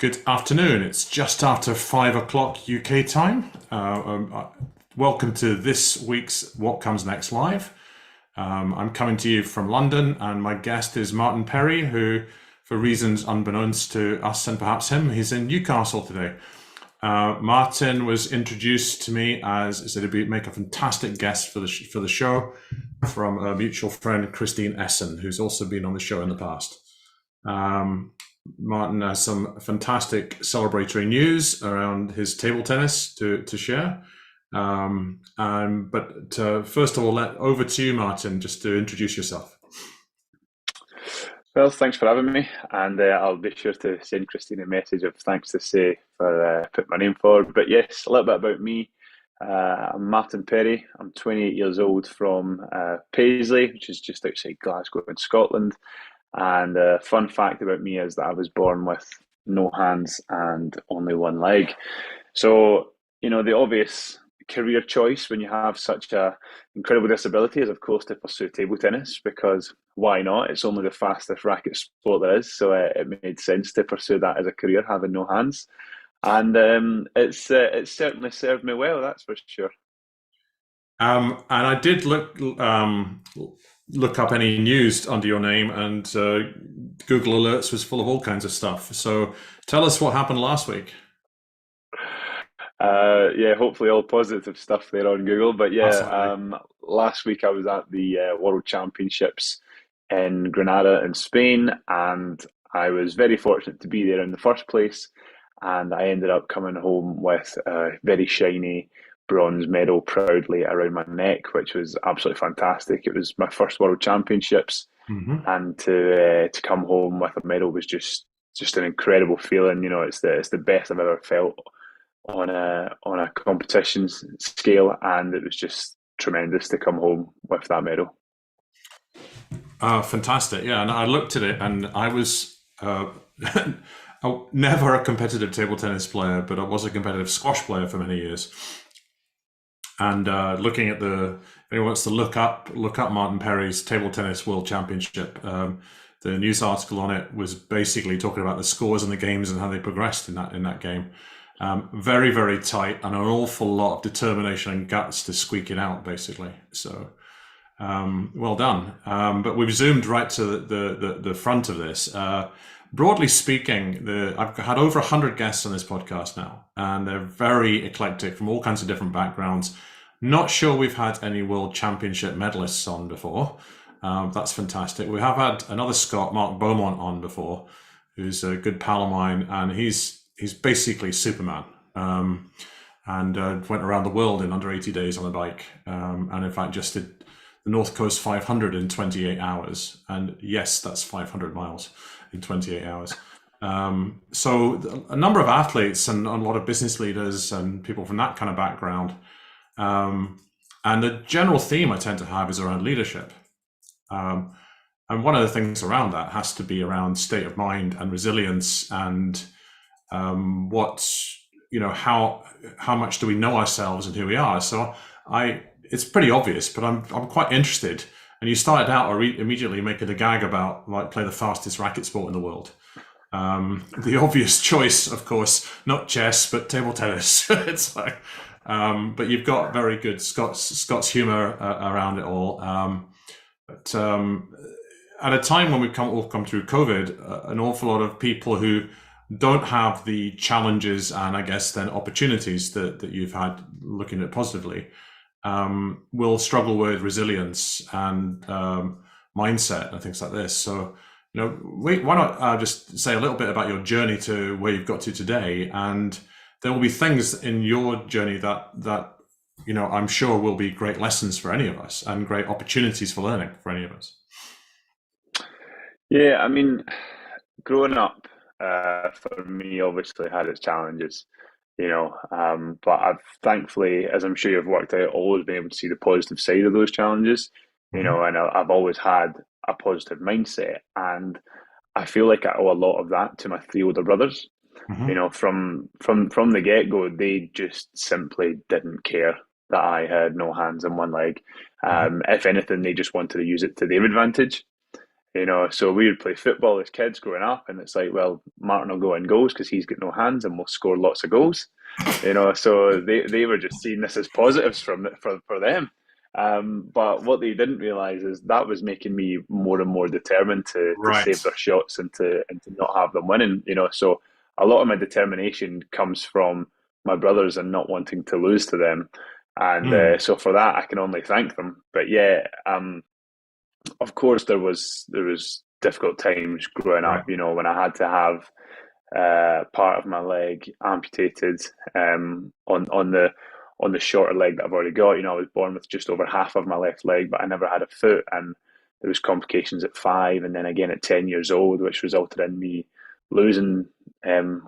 Good afternoon. It's just after 5 o'clock UK time. Welcome to this week's What Comes Next Live. I'm coming to you from London, and my guest is Martin Perry, who, for reasons unbeknownst to us and perhaps him, he's in Newcastle today. Martin was introduced to me as he said he'd make a fantastic guest for the show from a mutual friend, Christine Essen, who's also been on the show in the past. Martin has some fantastic celebratory news around his table tennis to share. But first of all, over to you, Martin, just to introduce yourself. Well, thanks for having me, and I'll be sure to send Christine a message of thanks to say for putting my name forward. But yes, a little bit about me. I'm Martin Perry. I'm 28 years old from Paisley, which is just outside Glasgow in Scotland. And a fun fact about me is that I was born with no hands and only one leg. So, the obvious career choice when you have such a incredible disability is, of course, to pursue table tennis, because why not? It's only the fastest racket sport there is. So it made sense to pursue that as a career, having no hands. And it's certainly served me well, that's for sure. And I did look up any news under your name, and Google Alerts was full of all kinds of stuff. So tell us what happened last week. Yeah, hopefully all positive stuff there on Google. But yeah, last week I was at the World Championships in Granada in Spain, and I was very fortunate to be there in the first place. And I ended up coming home with a very shiny bronze medal proudly around my neck, which was absolutely fantastic. It was my first World Championships, and to come home with a medal was just an incredible feeling. It's the best I've ever felt on a competition scale, and it was just tremendous to come home with that medal. Fantastic, yeah. And I looked at it, and I was never a competitive table tennis player, but I was a competitive squash player for many years. And looking at if anyone wants to look up Martin Perry's Table Tennis World Championship, the news article on it was basically talking about the scores in the games and how they progressed in that game. Very, very tight, and an awful lot of determination and guts to squeak it out, basically. So, well done. But we've zoomed right to the front of this. Broadly speaking, I've had over 100 guests on this podcast now, and they're very eclectic from all kinds of different backgrounds. Not sure we've had any World Championship medalists on before. That's fantastic. We have had another Scot, Mark Beaumont, on before, who's a good pal of mine, and he's basically Superman, and went around the world in under 80 days on a bike, and in fact just did the North Coast 500 in 28 hours. And yes, that's 500 miles in 28 hours. So a number of athletes and a lot of business leaders and people from that kind of background. And the general theme I tend to have is around leadership. And one of the things around that has to be around state of mind and resilience, and how much do we know ourselves and who we are. So it's pretty obvious, but I'm quite interested. And you started out immediately making a gag about play the fastest racket sport in the world. The obvious choice, of course, not chess, but table tennis. It's like, but you've got very good Scots humor around it all. But at a time when we've all come through COVID, an awful lot of people who don't have the challenges and I guess then opportunities that you've had, looking at it positively, will struggle with resilience and mindset and things like this. So, why not just say a little bit about your journey to where you've got to today? And there will be things in your journey that I'm sure will be great lessons for any of us and great opportunities for learning for any of us. Yeah, I mean, growing up for me obviously had its challenges, but I've thankfully, as I'm sure you've worked out, always been able to see the positive side of those challenges, and I've always had a positive mindset, and I feel like I owe a lot of that to my three older brothers. From the get-go, they just simply didn't care that I had no hands and one leg. If anything, they just wanted to use it to their advantage. So we would play football as kids growing up, and it's like, well, Martin will go in goals because he's got no hands and will score lots of goals. So they were just seeing this as positives for them. But what they didn't realize is that was making me more and more determined to Right. save their shots and to not have them winning. So a lot of my determination comes from my brothers and not wanting to lose to them, and Mm. so for that I can only thank them. But yeah, of course there was difficult times growing Right. up. When I had to have part of my leg amputated, on the shorter leg that I've already got. I was born with just over half of my left leg, but I never had a foot, and there was complications at 5, and then again at 10 years old, which resulted in me losing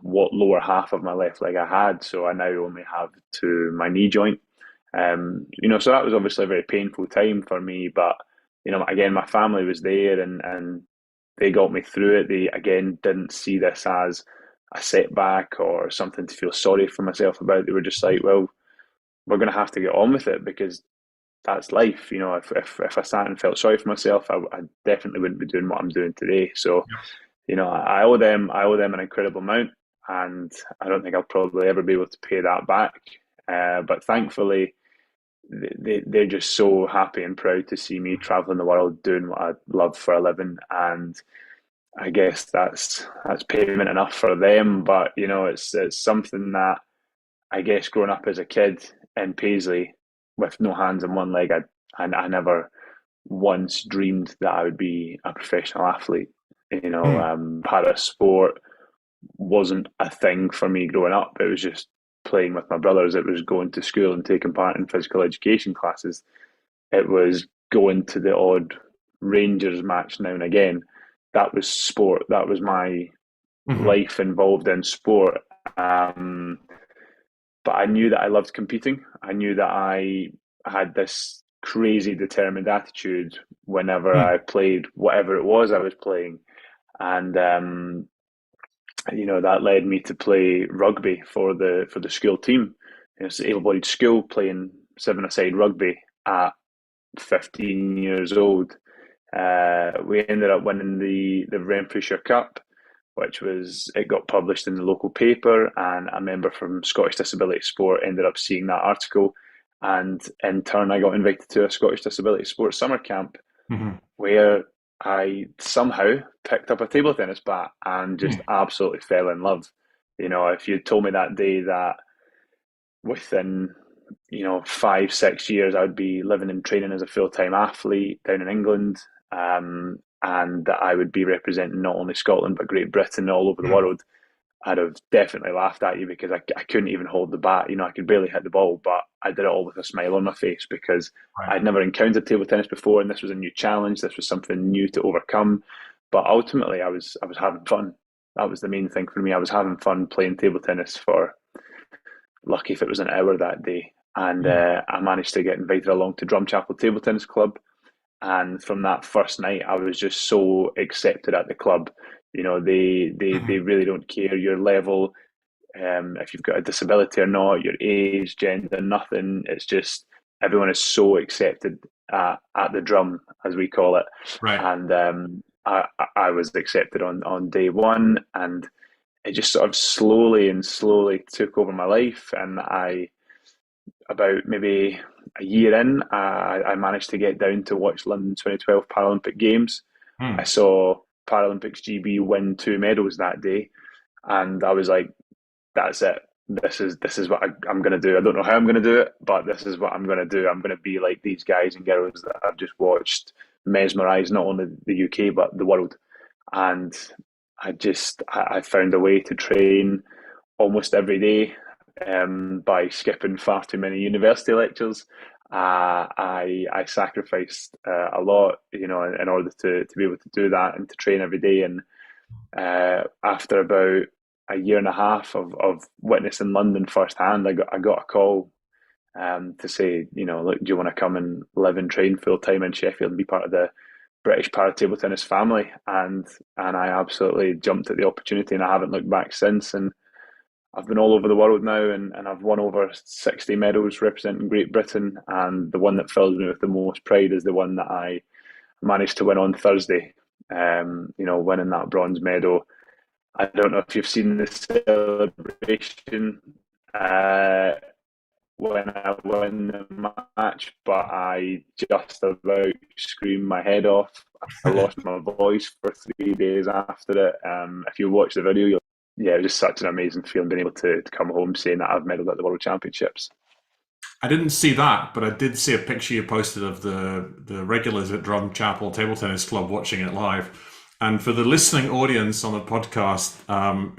what lower half of my left leg I had. So I now only have to my knee joint. So that was obviously a very painful time for me, but again, my family was there, and they got me through it. They again didn't see this as a setback or something to feel sorry for myself about. They were just like, well, we're going to have to get on with it because that's life. If I sat and felt sorry for myself, I definitely wouldn't be doing what I'm doing today. So, I owe them an incredible amount, and I don't think I'll probably ever be able to pay that back. But thankfully, they're just so happy and proud to see me traveling the world doing what I love for a living, and I guess that's payment enough for them. But it's something that I guess growing up as a kid in Paisley with no hands and one leg, I never once dreamed that I would be a professional athlete. Mm. Para sport wasn't a thing for me growing up. It was just playing with my brothers. It was going to school and taking part in physical education classes. It was going to the odd Rangers match now and again. That was sport. That was my Mhm. life involved in sport. Um, but I knew that I loved competing. I knew that I had this crazy determined attitude whenever Mm. I played whatever it was I was playing. And that led me to play rugby for the school team. It's an able-bodied school playing seven-a-side rugby at 15 years old. We ended up winning the Renfrewshire Cup, which it got published in the local paper, and a member from Scottish Disability Sport ended up seeing that article, and in turn I got invited to a Scottish Disability Sport summer camp Mhm. where I somehow picked up a table tennis bat and just Mm. absolutely fell in love. If you'd told me that day that within 5-6 years I would be living and training as a full-time athlete down in England, and that I would be representing not only Scotland but Great Britain all over the Mm. world, I'd have definitely laughed at you because I couldn't even hold the bat. I could barely hit the ball, but I did it all with a smile on my face because Right. I'd never encountered table tennis before, and this was a new challenge. This was something new to overcome. But ultimately, I was having fun. That was the main thing for me. I was having fun playing table tennis for, lucky if it was an hour that day. And Mm. I managed to get invited along to Drumchapel Table Tennis Club. And from that first night, I was just so accepted at the club. They Mhm. really don't care your level, if you've got a disability or not, your age, gender, nothing. It's just everyone is so accepted at the drum, as we call it. Right. And I was accepted on day one, and it just sort of slowly and slowly took over my life. And about maybe a year in, I managed to get down to watch London 2012 Paralympic Games. I Mm. saw Paralympics GB win 2 medals that day, and I was like, that's it. This is what I'm going to do. I don't know how I'm going to do it, but this is what I'm going to do. I'm going to be like these guys and girls that I've just watched mesmerise not only the UK but the world. And I found a way to train almost every day, by skipping far too many university lectures. I sacrificed a lot, in order to be able to do that and to train every day. And after about a year and a half of witnessing London firsthand, I got a call, to say, look, do you want to come and live and train full time in Sheffield and be part of the British para table tennis family? And I absolutely jumped at the opportunity, and I haven't looked back since. And I've been all over the world now, and I've won over 60 medals representing Great Britain. And the one that fills me with the most pride is the one that I managed to win on Thursday, winning that bronze medal. I don't know if you've seen the celebration when I won the match, but I just about screamed my head off. I lost my voice for 3 days after it. If you watch the video, it was just such an amazing feeling being able to come home saying that I've medalled at the World Championships. I didn't see that, but I did see a picture you posted of the regulars at Drumchapel Table Tennis Club watching it live. And for the listening audience on the podcast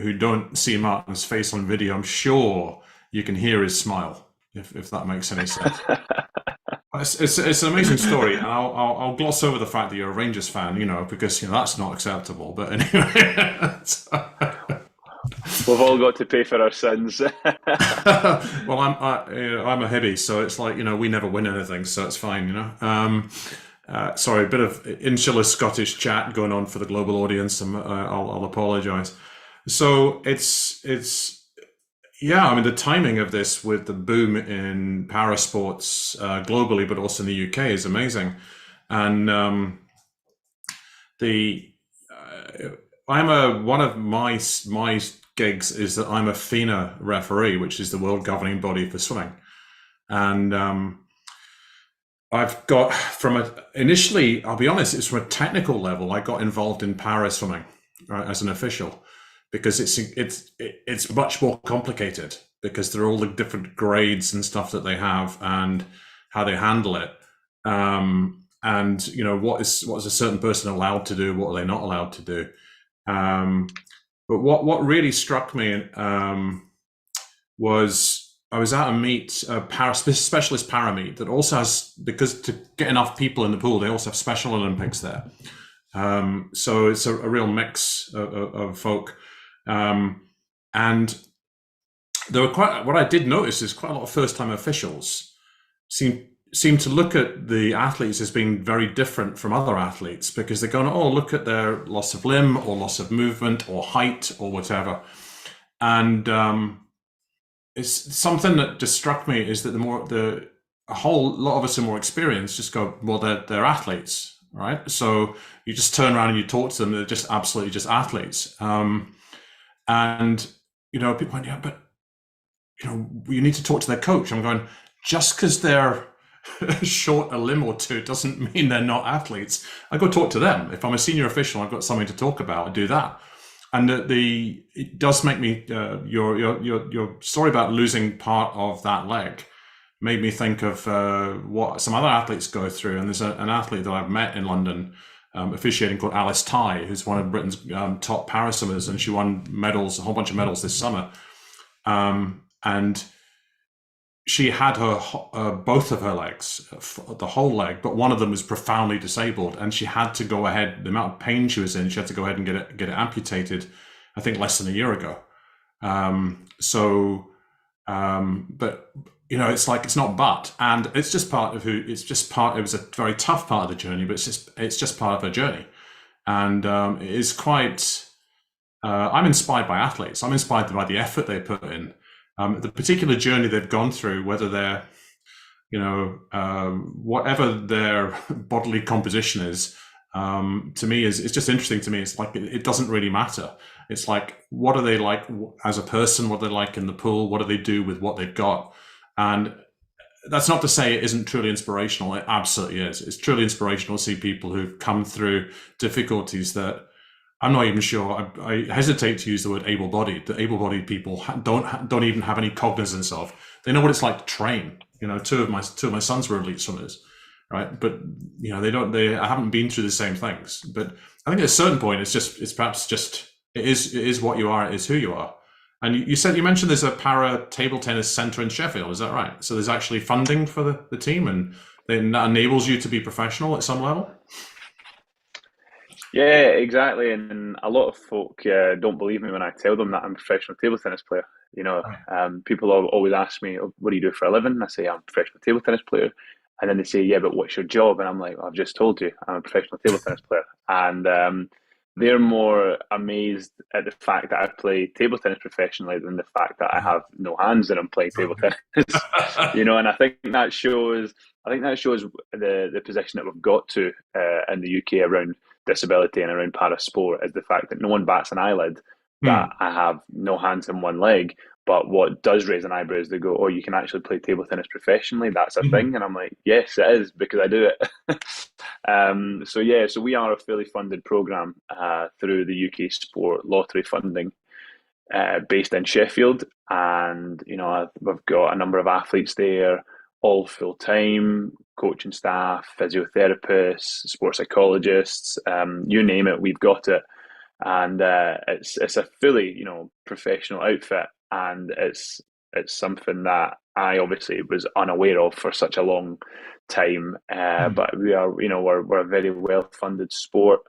who don't see Martin's face on video, I'm sure you can hear his smile, if that makes any sense. It's an amazing story, and I'll gloss over the fact that you're a Rangers fan, because that's not acceptable. But anyway, we've all got to pay for our sins. Well, I'm a Hibby, so it's like we never win anything, so it's fine, Sorry, a bit of insular Scottish chat going on for the global audience. I'll apologise. So it's. Yeah, I mean, the timing of this with the boom in para sports globally, but also in the UK, is amazing. And one of my gigs is that I'm a FINA referee, which is the world governing body for swimming. And I've got initially, I'll be honest, it's from a technical level. I got involved in para swimming as an official, because it's much more complicated, because there are all the different grades and stuff that they have and how they handle it, and what is a certain person allowed to do, what are they not allowed to do. But what really struck me was I was at a meet, a specialist para meet that also has, because to get enough people in the pool, they also have Special Olympics there. So it's a real mix of folk. And there were what I did notice is quite a lot of first-time officials seem to look at the athletes as being very different from other athletes, because they're going, oh, look at their loss of limb or loss of movement or height or whatever. And it's something that just struck me is that a whole lot of us are more experienced just go, well, they're athletes, right? So you just turn around and you talk to them, they're just absolutely just athletes. And people went, yeah, but you need to talk to their coach. I'm going, just because they're short a limb or two doesn't mean they're not athletes. I go talk to them. If I'm a senior official, I've got something to talk about, I do that. And it does make me your story about losing part of that leg made me think of what some other athletes go through. And there's an athlete that I've met in London, officiating, called Alice Ty, who's one of Britain's top para swimmers, and she won medals, a whole bunch of medals this summer. And she had both of her legs, the whole leg, but one of them was profoundly disabled, and she had to go ahead. The amount of pain she was in, she had to go ahead and get it amputated, I think less than a year ago. But it's like, it's not but, and it's just part of it was a very tough part of the journey, but it's just part of her journey. And it is quite, I'm inspired by athletes. I'm inspired by the effort they put in. The particular journey they've gone through, whether they're, whatever their bodily composition is, to me it's just interesting to me. It's like, it doesn't really matter. It's like, what are they like as a person? What are they like in the pool? What do they do with what they've got? And that's not to say it isn't truly inspirational. It absolutely is. It's truly inspirational to see people who've come through difficulties that I'm not even sure. I hesitate to use the word able-bodied. The able-bodied people don't even have any cognizance of. They know what it's like to train. Two of my sons were elite swimmers, right? But they haven't been through the same things. But I think at a certain point, it is what you are. It is who you are. And you mentioned there's a para table tennis centre in Sheffield. Is that right? So there's actually funding for the team, and that enables you to be professional at some level. Yeah, exactly. And a lot of folk don't believe me when I tell them that I'm a professional table tennis player. People always ask me, oh, what do you do for a living? I say, I'm a professional table tennis player. And then they say, yeah, but what's your job? And I'm like, well, I've just told you, I'm a professional table tennis player. And they're more amazed at the fact that I play table tennis professionally than the fact that I have no hands and I'm playing table tennis. And I think that shows the position that we've got to in the UK around disability and around para sport is the fact that no one bats an eyelid that Hmm. I have no hands and one leg. But what does raise an eyebrow is they go, "Oh, you can actually play table tennis professionally? That's a Mhm. thing?" And I'm like, "Yes, it is because I do it." So yeah, so we are a fully funded program through the UK Sport Lottery funding, based in Sheffield, and we've got a number of athletes there, all full time, coaching staff, physiotherapists, sports psychologists, you name it, we've got it, and it's a fully professional outfit, and it's something that I obviously was unaware of for such a long time, Hmm. but we are we're a very well funded sport.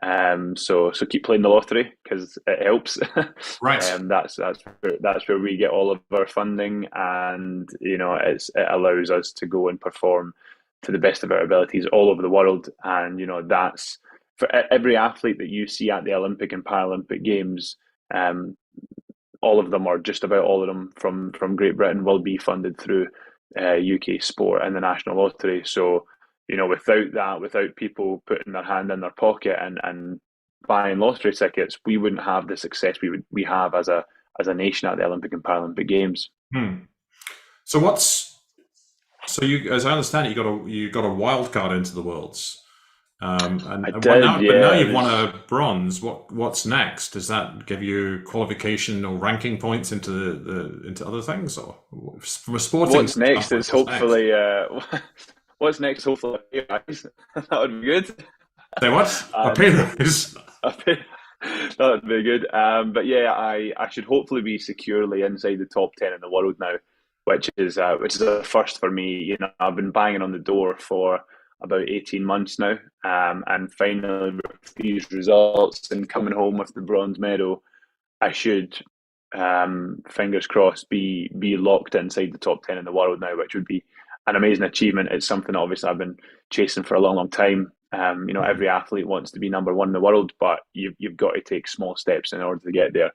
So keep playing the lottery because it helps. Right. That's where we get all of our funding, and it allows us to go and perform to the best of our abilities all over the world. And that's for every athlete that you see at the Olympic and Paralympic Games. Um, all of them, or just about all of them, from Great Britain, will be funded through UK Sport and the National Lottery. So, without that, without people putting their hand in their pocket and buying lottery tickets, we wouldn't have the success we have as a nation at the Olympic and Paralympic Games. Hmm. So you, as I understand it, you got a wild card into the worlds. I And did, but now yeah. It you've won was a bronze. What's next? Does that give you qualification or ranking points into into other things, or from a sporting what's next standpoint, is what's next? hopefully what's next. Hopefully, that would be good. Say what? A pay And rise. that would be good. But yeah, I should hopefully be securely inside the top 10 in the world now, which is a first for me. I've been banging on the door for about 18 months now, and finally with these results and coming home with the bronze medal, I should, fingers crossed, be locked inside the top 10 in the world now, which would be an amazing achievement. It's something that obviously I've been chasing for a long, long time. Hmm. Every athlete wants to be number one in the world, but you've got to take small steps in order to get there.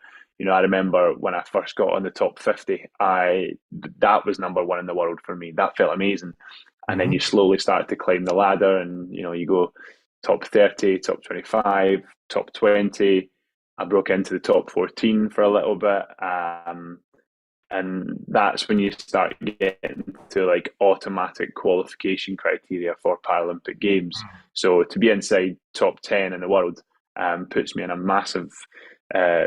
I remember when I first got on the top 50, that was number one in the world for me. That felt amazing. And then you Hmm. slowly start to climb the ladder, and you go top 30, top 25, top 20. I broke into the top 14 for a little bit. And that's when you start getting to like automatic qualification criteria for Paralympic Games. So to be inside top 10 in the world, puts me in a massive, uh,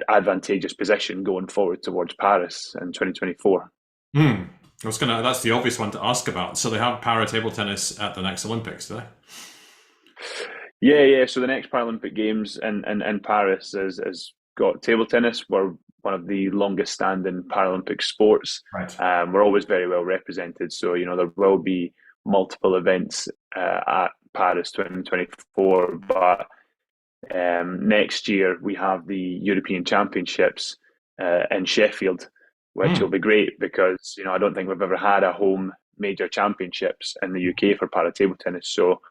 advantageous position going forward towards Paris in 2024. Hmm. That's the obvious one to ask about. So they have para table tennis at the next Olympics, do they? Yeah, yeah. So the next Paralympic Games in Paris is got table tennis. We're one of the longest standing Paralympic sports. Right. We're always very well represented. So there will be multiple events at Paris 2024. But next year we have the European Championships in Sheffield, which will Hmm. be great because I don't think we've ever had a home major championships in the UK for para table tennis. So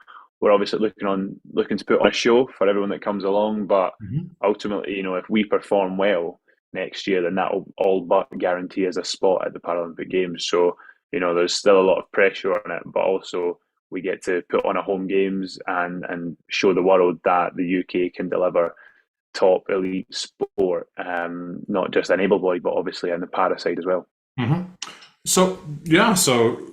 we're obviously looking to put on a show for everyone that comes along. But Mhm. ultimately, if we perform well next year, then that will all but guarantee us a spot at the Paralympic Games. So there's still a lot of pressure on it, but also we get to put on a home games and show the world that the UK can deliver top elite sport, not just in able body, but obviously in the para side as well. Hmm. So yeah, so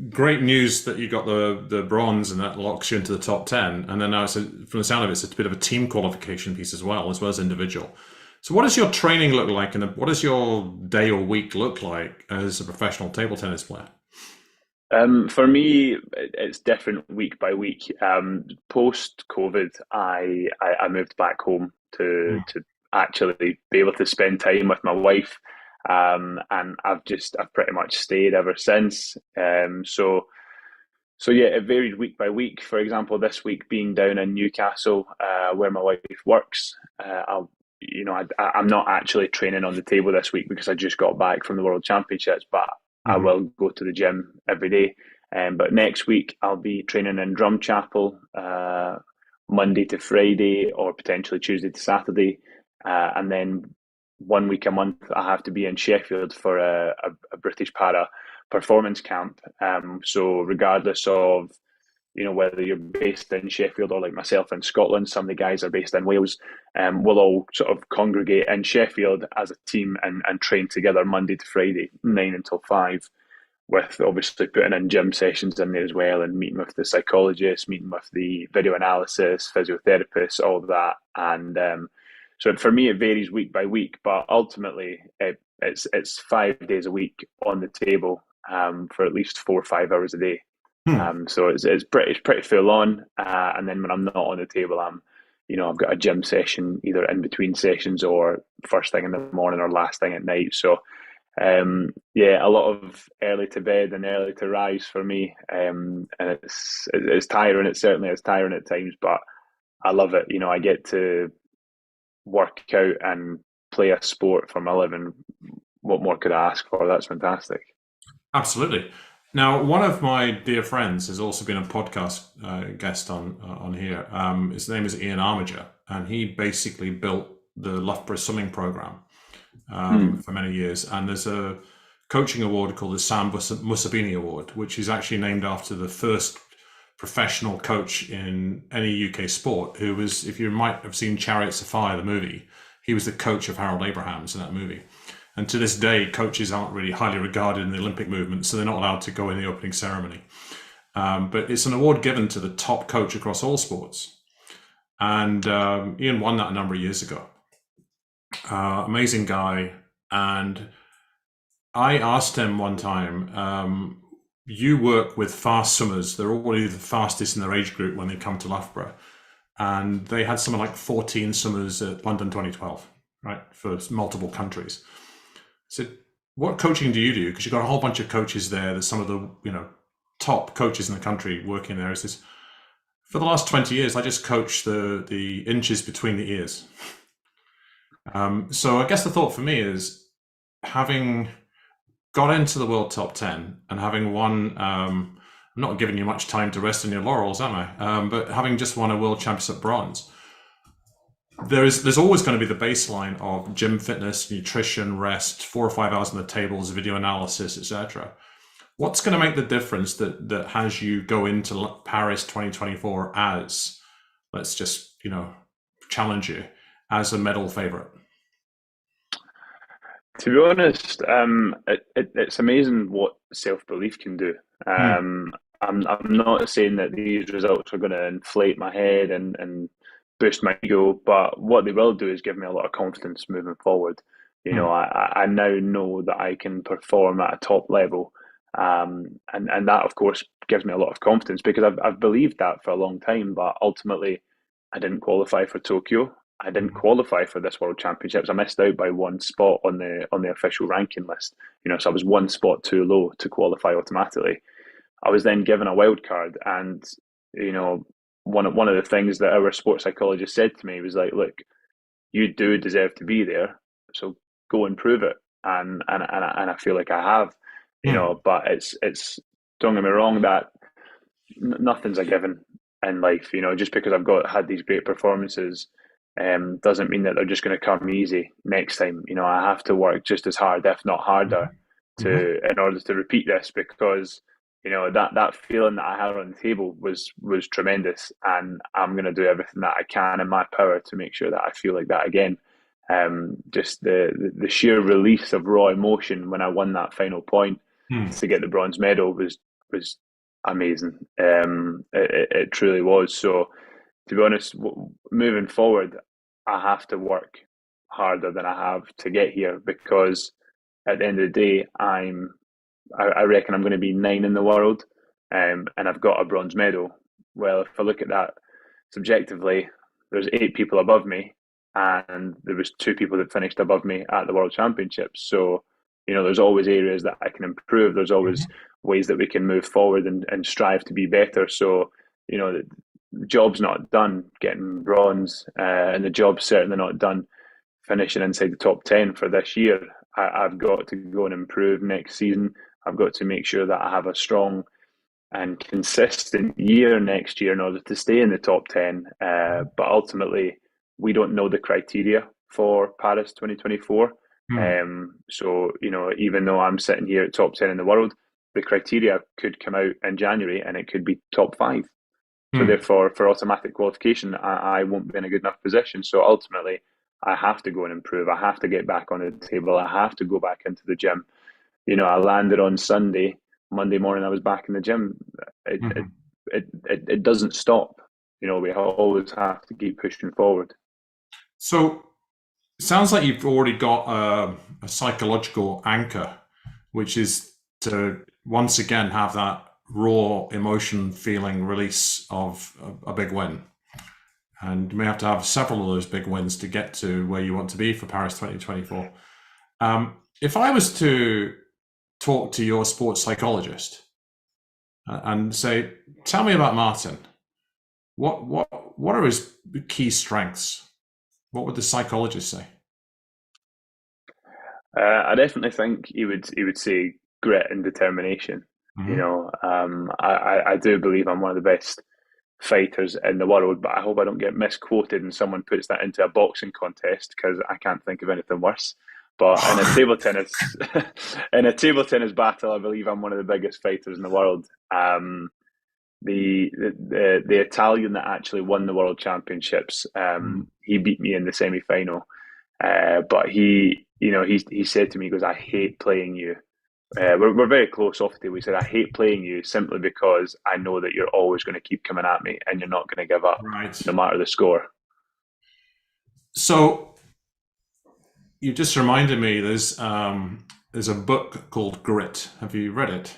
great news that you got the bronze, and that locks you into the top 10. And then now from the sound of it, it's a bit of a team qualification piece as well as individual. So what does your training look like, and what does your day or week look like as a professional table tennis player? For me, it's different week by week. Post COVID, I moved back home to actually be able to spend time with my wife, and I've pretty much stayed ever since. So yeah, it varied week by week. For example, this week being down in Newcastle, where my wife works, I'm not actually training on the table this week because I just got back from the World Championships, but I Hmm. will go to the gym every day. But next week I'll be training in Drumchapel, Monday to Friday, or potentially Tuesday to Saturday, and then 1 week a month I have to be in Sheffield for a British para performance camp. So regardless of whether you're based in Sheffield or like myself in Scotland, some of the guys are based in Wales, we'll all sort of congregate in Sheffield as a team and train together Monday to Friday, 9 until 5, with obviously putting in gym sessions in there as well, and meeting with the psychologists, meeting with the video analysis, physiotherapists, all of that. And so for me, it varies week by week, but ultimately it's 5 days a week on the table for at least 4 or 5 hours a day. So it's pretty full on. And then when I'm not on the table, I've got a gym session either in between sessions or first thing in the morning or last thing at night. So a lot of early to bed and early to rise for me, and it's tiring. It certainly is tiring at times, but I love it. I get to work out and play a sport for my living. What more could I ask for? That's fantastic. Absolutely. Now, one of my dear friends has also been a podcast guest on here. His name is Ian Armiger, and he basically built the Loughborough swimming program for many years. And there's a coaching award called the Sam Musabini Award, which is actually named after the first professional coach in any UK sport, who was, if you might have seen Chariots of Fire, the movie, he was the coach of Harold Abrahams in that movie. And to this day, coaches aren't really highly regarded in the Olympic movement, so they're not allowed to go in the opening ceremony. But it's an award given to the top coach across all sports. And Ian won that a number of years ago. Amazing guy. And I asked him one time, you work with fast swimmers. They're already the fastest in their age group when they come to Loughborough. And they had something like 14 swimmers at London 2012, right, for multiple countries. So what coaching do you do? Because you've got a whole bunch of coaches there. There's some of the top coaches in the country working there. Is this, for the last 20 years, I just coach the inches between the ears. So I guess the thought for me is, having got into the world top 10 and having won, I'm not giving you much time to rest in your laurels, am I? But having just won a world championship bronze, there's always going to be the baseline of gym fitness, nutrition, rest, 4 or 5 hours on the tables, video analysis, etc. What's going to make the difference that has you go into Paris 2024 as, let's just challenge you, as a medal favorite? To be honest, it's amazing what self-belief can do. I'm not saying that these results are going to inflate my head and boost my ego, but what they will do is give me a lot of confidence moving forward. I now know that I can perform at a top level, and that of course gives me a lot of confidence, because I've believed that for a long time. But ultimately, I didn't qualify for Tokyo. I didn't qualify for this World Championships. I missed out by one spot on the official ranking list. So I was one spot too low to qualify automatically. I was then given a wild card, and one of the things that our sports psychologist said to me was like, "Look, you do deserve to be there, so go and prove it." And I feel like I have, But it's don't get me wrong, that nothing's a given in life. Just because I've had these great performances, doesn't mean that they're just going to come easy next time. I have to work just as hard, if not harder, in order to repeat this, because that feeling that I had on the table was tremendous, and I'm going to do everything that I can in my power to make sure that I feel like that again. Just the sheer release of raw emotion when I won that final point to get the bronze medal was amazing. It truly was. So, to be honest, moving forward, I have to work harder than I have to get here, because at the end of the day, I reckon I'm going to be 9 in the world, and I've got a bronze medal. Well, if I look at that subjectively, there's 8 people above me, and there was 2 people that finished above me at the World Championships. So, there's always areas that I can improve. There's always ways that we can move forward and strive to be better. So, the job's not done getting bronze, and the job's certainly not done finishing inside the top 10 for this year. I've got to go and improve next season. I've got to make sure that I have a strong and consistent year next year in order to stay in the top 10. But ultimately, we don't know the criteria for Paris 2024. So, even though I'm sitting here at top 10 in the world, the criteria could come out in January and it could be top 5. So therefore, for automatic qualification, I won't be in a good enough position. So ultimately, I have to go and improve. I have to get back on the table. I have to go back into the gym. I landed on Sunday. Monday morning, I was back in the gym. It doesn't stop. We always have to keep pushing forward. So it sounds like you've already got a psychological anchor, which is to once again have that raw emotion feeling release of a big win. And you may have to have several of those big wins to get to where you want to be for Paris 2024. If I was to talk to your sports psychologist and say, tell me about Martin, what are his key strengths? What would the psychologist say? I definitely think he would say grit and determination. I do believe I'm one of the best fighters in the world, but I hope I don't get misquoted and someone puts that into a boxing contest, because I can't think of anything worse. But in a table tennis, battle, I believe I'm one of the biggest fighters in the world. The Italian that actually won the world championships, he beat me in the semi final. But he said to me, he goes, "I hate playing you." We're very close off today. We said, "I hate playing you simply because I know that you're always going to keep coming at me and you're not going to give up, no matter the score." So you just reminded me, there's a book called Grit. Have you read it?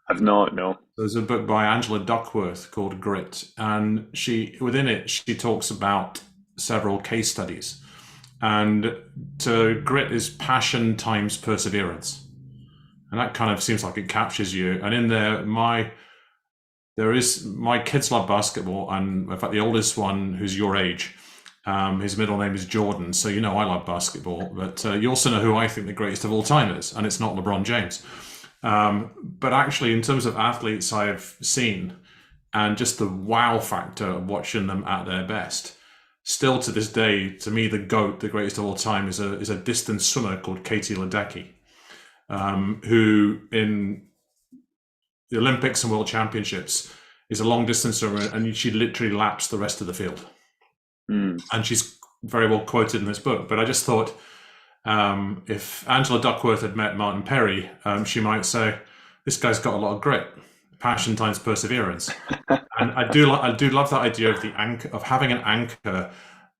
I've not, no. There's a book by Angela Duckworth called Grit, and within it she talks about several case studies. And grit is passion times perseverance. And that kind of seems like it captures you. And in there, my kids love basketball, and in fact, the oldest one, who's your age, his middle name is Jordan. So I love basketball, but you also know who I think the greatest of all time is, and it's not LeBron James. But actually, in terms of athletes I've seen, and just the wow factor of watching them at their best, still to this day, to me, the GOAT, the greatest of all time, is a distance swimmer called Katie Ledecky. Who in the Olympics and World Championships is a long distance swimmer, and she literally laps the rest of the field. And she's very well quoted in this book. But I just thought, if Angela Duckworth had met Martin Perry, she might say, "This guy's got a lot of grit, passion times perseverance." And I do love that idea of the anchor, of having an anchor,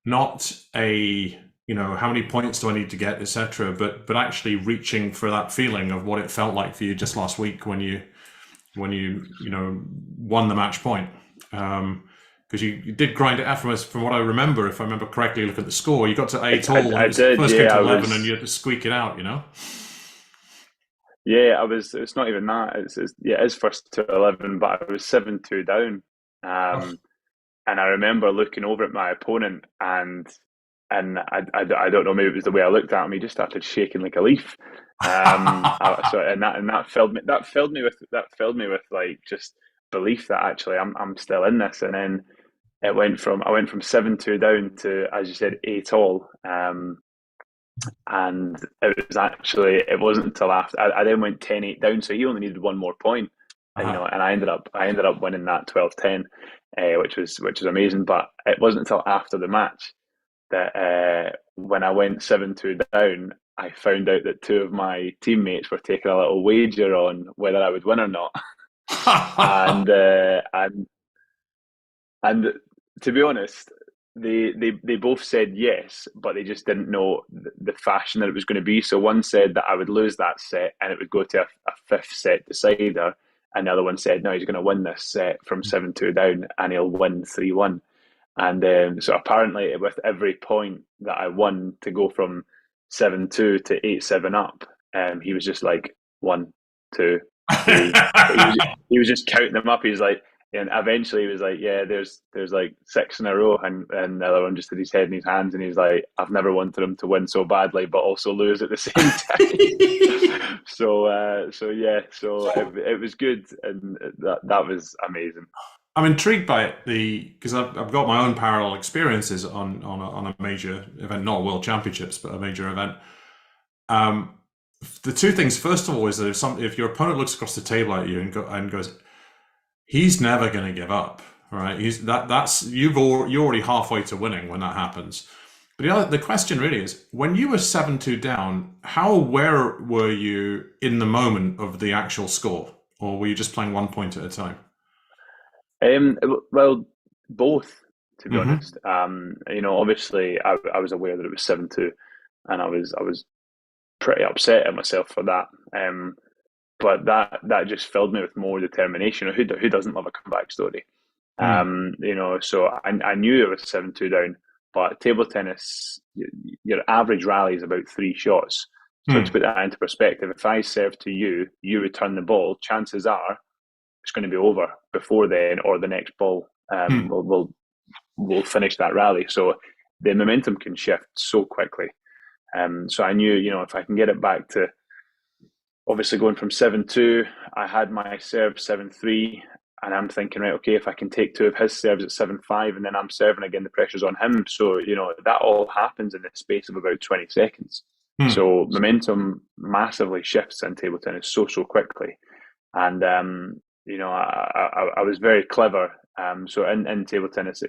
not a how many points do I need to get, etc., but actually reaching for that feeling of what it felt like for you just last week when you won the match point, because you did grind it out from what I remember. If I remember correctly, look at the score, you got to 8 all. I did, first came to 11, and you had to squeak it out. Yeah, it's not even that. It is first to 11, but I was 7-2 down, and I remember looking over at my opponent and I don't know, maybe it was the way I looked at him. He just started shaking like a leaf. And that filled me with like just belief that actually I'm still in this. And then I went from 7-2 down to, as you said, 8 all. And it wasn't until after I then went 10-8 down, so he only needed one more point. And I ended up winning that 12-10, which was amazing. But it wasn't until after the match that when I went 7-2 down, I found out that 2 of my teammates were taking a little wager on whether I would win or not. and to be honest, they both said yes, but they just didn't know the fashion that it was going to be. So one said that I would lose that set and it would go to a 5th set decider, and the other one said no, he's going to win this set from 7-2 down and he'll win 3-1. And so apparently, with every point that I won to go from 7-2 to 8-7 up, he was just like 1, 2, 3. He was just counting them up. He's like, and eventually he was like, "Yeah, there's like 6 in a row," and the other one just had his head in his hands, and he's like, "I've never wanted him to win so badly, but also lose at the same time." so it was good, and that was amazing. I'm intrigued by it, because I've got my own parallel experiences on a major event, not World Championships, but a major event. The two things, first of all, is that if your opponent looks across the table at you and goes, "He's never going to give up," right? You're already halfway to winning when that happens. But the question really is, when you were 7-2 down, how aware were you in the moment of the actual score, or were you just playing 1 point at a time? Well, both, to be Mm-hmm. honest. Obviously, I was aware that it was 7-2, and I was pretty upset at myself for that. But that just filled me with more determination. Who doesn't love a comeback story? So I knew it was 7-2 down, but table tennis, your average rally is about 3 shots. So to put that into perspective, if I serve to you, you return the ball, chances are it's going to be over before then, or the next ball will finish that rally. So the momentum can shift so quickly. So I knew, if I can get it back to, obviously going from 7-2, I had my serve 7-3, and I'm thinking, right, okay, if I can take 2 of his serves at 7-5, and then I'm serving again, the pressure's on him. So, that all happens in the space of about 20 seconds. So momentum massively shifts in table tennis so quickly. And, I was very clever. So in table tennis,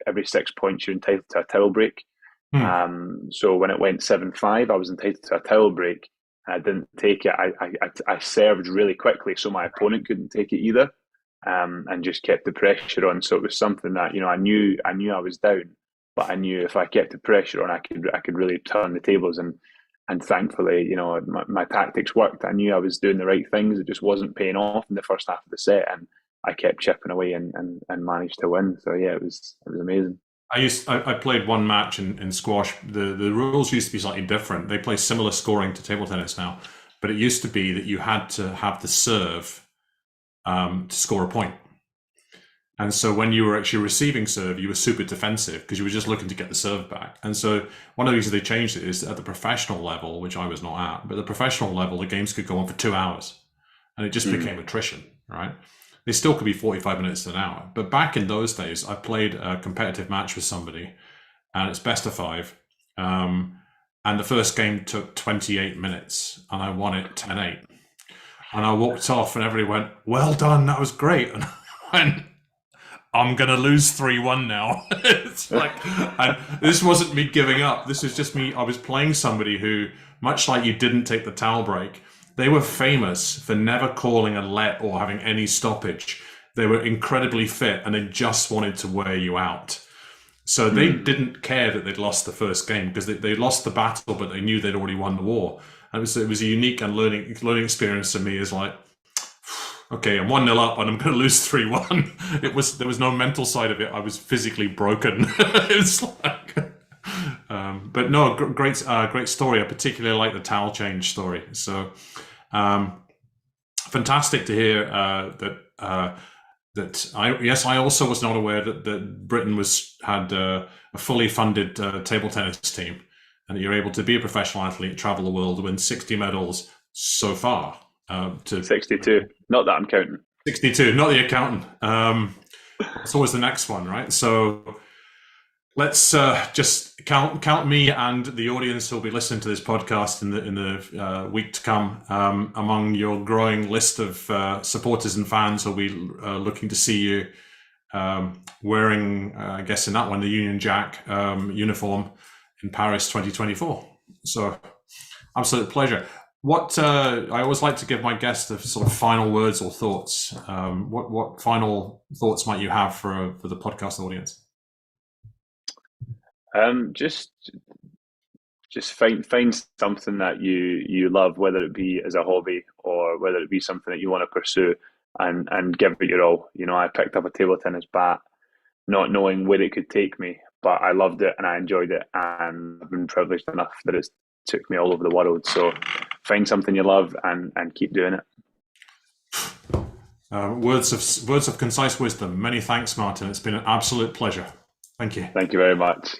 every 6 points, you're entitled to a towel break. So when it went 7-5, I was entitled to a towel break. I didn't take it. I served really quickly, so my opponent couldn't take it either, and just kept the pressure on. So it was something that I knew I was down, but I knew if I kept the pressure on, I could really turn the tables. And thankfully, my tactics worked. I knew I was doing the right things. It just wasn't paying off in the first half of the set, and I kept chipping away and managed to win. So yeah, it was amazing. I played one match in squash. The rules used to be slightly different. They play similar scoring to table tennis now, but it used to be that you had to have the serve to score a point. And so when you were actually receiving serve, you were super defensive because you were just looking to get the serve back. And so one of the reasons they changed it is at the professional level, which I was not at, but at the professional level, the games could go on for 2 hours, and it just became attrition, right? They still could be 45 minutes to an hour. But back in those days, I played a competitive match with somebody, and it's best of 5. And the first game took 28 minutes, and I won it 10-8. And I walked off, and everybody went, "Well done, that was great." And I went, "I'm going to lose 3-1 now." It's like, and this wasn't me giving up. This was just me. I was playing somebody who, much like you didn't take the towel break, they were famous for never calling a let or having any stoppage. They were incredibly fit, and they just wanted to wear you out. So they didn't care that they'd lost the first game, because they lost the battle, but they knew they'd already won the war. And it was a unique and learning experience to me. Is like, okay, I'm 1-0 up and I'm going to lose 3-1. There was no mental side of it. I was physically broken. It's like, but no, great story. I particularly like the towel change story. So, fantastic to hear that I also was not aware that Britain had a fully funded table tennis team, and that you're able to be a professional athlete, travel the world, win 60 medals so far. To 62. Not that I'm counting. 62, not the accountant. It's always the next one, right? So let's just count me and the audience who'll be listening to this podcast in the week to come among your growing list of supporters and fans who'll be looking to see you wearing, I guess in that one, the Union Jack uniform in Paris 2024. So absolute pleasure. What I always like to give my guests the sort of final words or thoughts. What final thoughts might you have for the podcast audience? Just find something that you love, whether it be as a hobby or whether it be something that you want to pursue, and give it your all. I picked up a table tennis bat, not knowing where it could take me, but I loved it and I enjoyed it, and I've been privileged enough that it's took me all over the world. So find something you love and keep doing it. Words of concise wisdom. Many thanks, Martin. It's been an absolute pleasure. Thank you. Thank you very much.